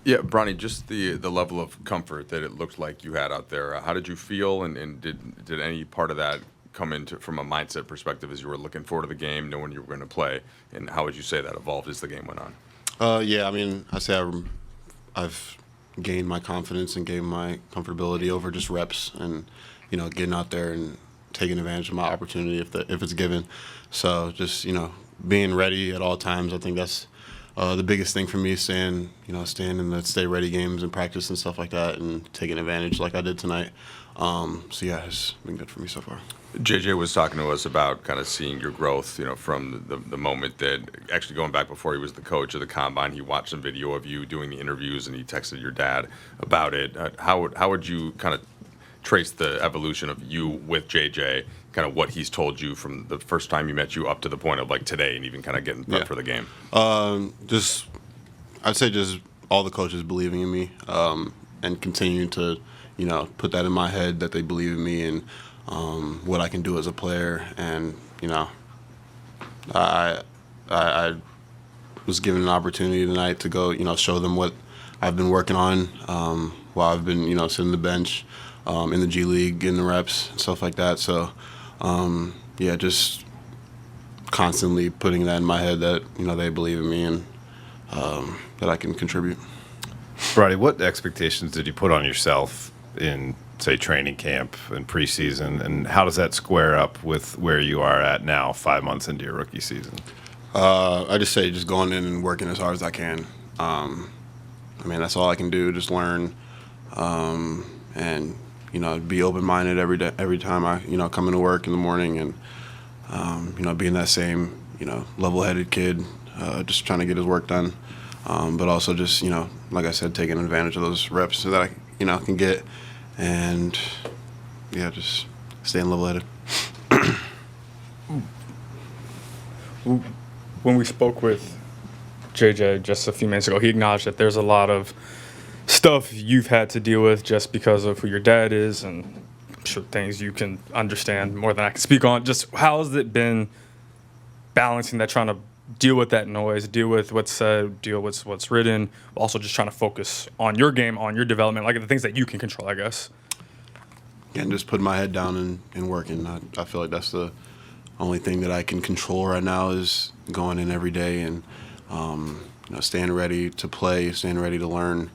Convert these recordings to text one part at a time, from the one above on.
Yeah, Bronny, just the level of comfort that it looked like you had out there. How did you feel, and did any part of that come into from a mindset perspective as you were looking forward to the game, knowing you were going to play, and how would you say that evolved as the game went on? Yeah, I mean, I've gained my confidence and gained my comfortability over just reps and getting out there and taking advantage of my opportunity if it's given. So just being ready at all times. I think that's the biggest thing for me. Staying in the stay ready games and practice and stuff like that, and taking advantage like I did tonight. So yeah, it's been good for me so far. JJ was talking to us about kind of seeing your growth, from the moment that actually going back before he was the coach of the combine, he watched some video of you doing the interviews and he texted your dad about it. How would you kind of trace the evolution of you with JJ, kind of what he's told you from the first time you met you up to the point of like today and even kind of getting prepped for the game? Just I'd say just all the coaches believing in me, and continuing to put that in my head that they believe in me and what I can do as a player. And I was given an opportunity tonight to go show them what I've been working on while I've been sitting the bench in the G League, getting the reps and stuff like that. So yeah, just constantly putting that in my head that they believe in me and that I can contribute. Bronny, what expectations did you put on yourself in, say, training camp and preseason, and how does that square up with where you are at now, 5 months into your rookie season? I just say just going in and working as hard as I can. I mean, that's all I can do, just learn, and be open-minded every time I come into work in the morning, and being that same level-headed kid, just trying to get his work done, but also just like I said, taking advantage of those reps so that I can get, and yeah, just staying level-headed. When we spoke with JJ just a few minutes ago, he acknowledged that there's a lot of stuff you've had to deal with just because of who your dad is, and I'm sure things you can understand more than I can speak on. Just how has it been balancing that, trying to deal with that noise, deal with what's said, deal with what's written, also just trying to focus on your game, on your development, like the things that you can control, I guess? Again, just putting my head down and working. I feel like that's the only thing that I can control right now, is going in every day and staying ready to play, staying ready to learn,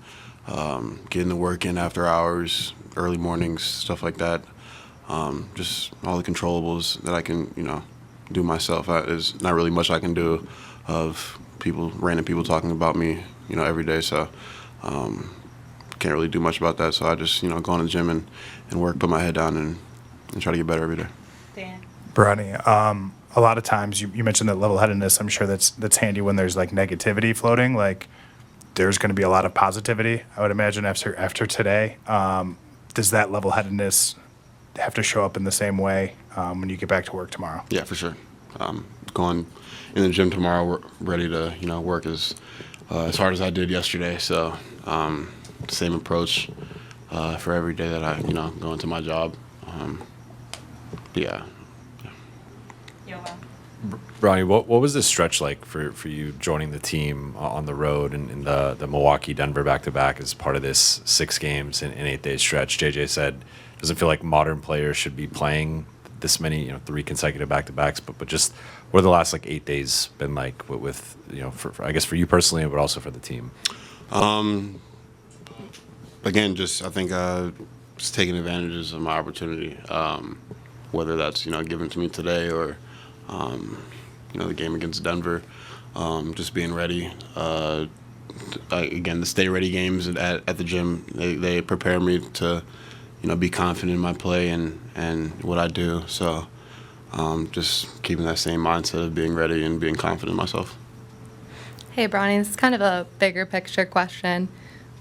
getting the work in after hours, early mornings, stuff like that. Just all the controllables that I can do myself. There's not really much I can do of random people talking about me every day. So can't really do much about that. So I just go in the gym and work, put my head down, and try to get better every day. Dan. Bronny, a lot of times you mentioned that level-headedness. I'm sure that's handy when there's like negativity floating. Like there's going to be a lot of positivity, I would imagine, after today. Does that level-headedness have to show up in the same way when you get back to work tomorrow? Yeah, for sure. Going in the gym tomorrow, we're ready to work as hard as I did yesterday. So same approach for every day that I go into my job. Yeah. Bronny, what was this stretch like for you joining the team on the road in the Milwaukee, Denver back-to-back as part of this 6 games in 8-day stretch? JJ said it doesn't feel like modern players should be playing this many, 3 consecutive back-to-backs, but just what are the last 8 days been like with for I guess for you personally, but also for the team? Again, I think just taking advantages of my opportunity, whether that's given to me today or the game against Denver, just being ready. Again, the stay ready games at the gym, they prepare me to be confident in my play and what I do. So just keeping that same mindset of being ready and being confident in myself. Hey, Bronny, this is kind of a bigger picture question,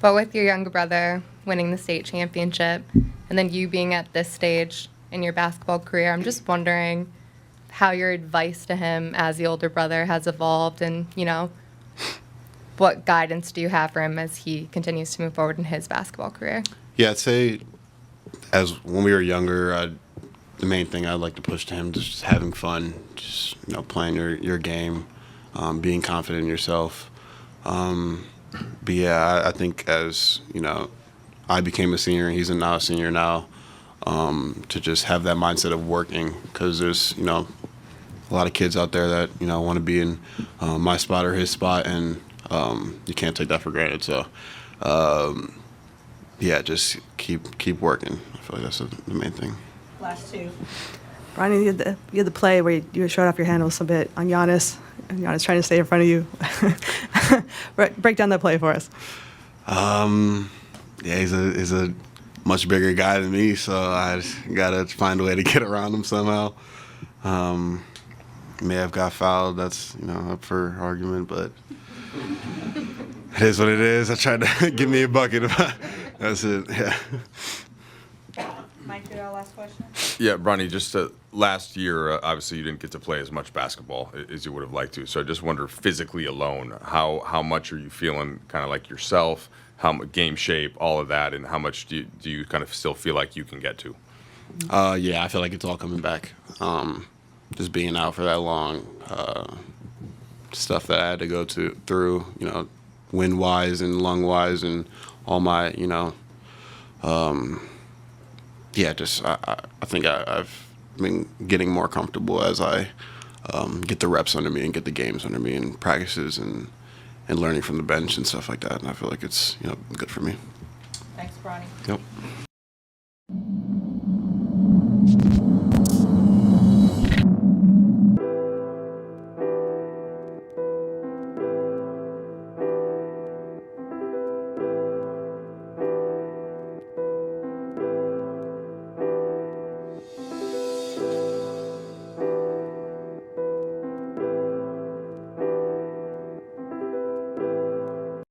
but with your younger brother winning the state championship and then you being at this stage in your basketball career, I'm just wondering how your advice to him as the older brother has evolved, and what guidance do you have for him as he continues to move forward in his basketball career? Yeah, I'd say when we were younger, the main thing I'd like to push to him is just having fun, just playing your game, being confident in yourself. But yeah, I think as I became a senior and he's now a senior now, to just have that mindset of working, because there's a lot of kids out there that want to be in my spot or his spot, and you can't take that for granted. So yeah, just keep working. I feel like that's the main thing. Last two. Bronny, you had the play where you showed off your handles a bit on Giannis, and Giannis trying to stay in front of you. Break down that play for us. Yeah, he's a much bigger guy than me, so I gotta find a way to get around him somehow. May have got fouled. That's up for argument, but it is what it is. I tried to give me a bucket. That's it. Yeah. Mike, your last question. Yeah, Bronny, just last year, obviously you didn't get to play as much basketball as you would have liked to. So I just wonder, physically alone, how much are you feeling kind of like yourself, game shape, all of that, and how much do you kind of still feel like you can get to? Yeah, I feel like it's all coming back. Just being out for that long, stuff that I had to go through, wind-wise and lung-wise, and all my, yeah, just I think I've been getting more comfortable as I get the reps under me and get the games under me and practices and learning from the bench and stuff like that. And I feel like it's good for me. Thanks, Bronny. Yep.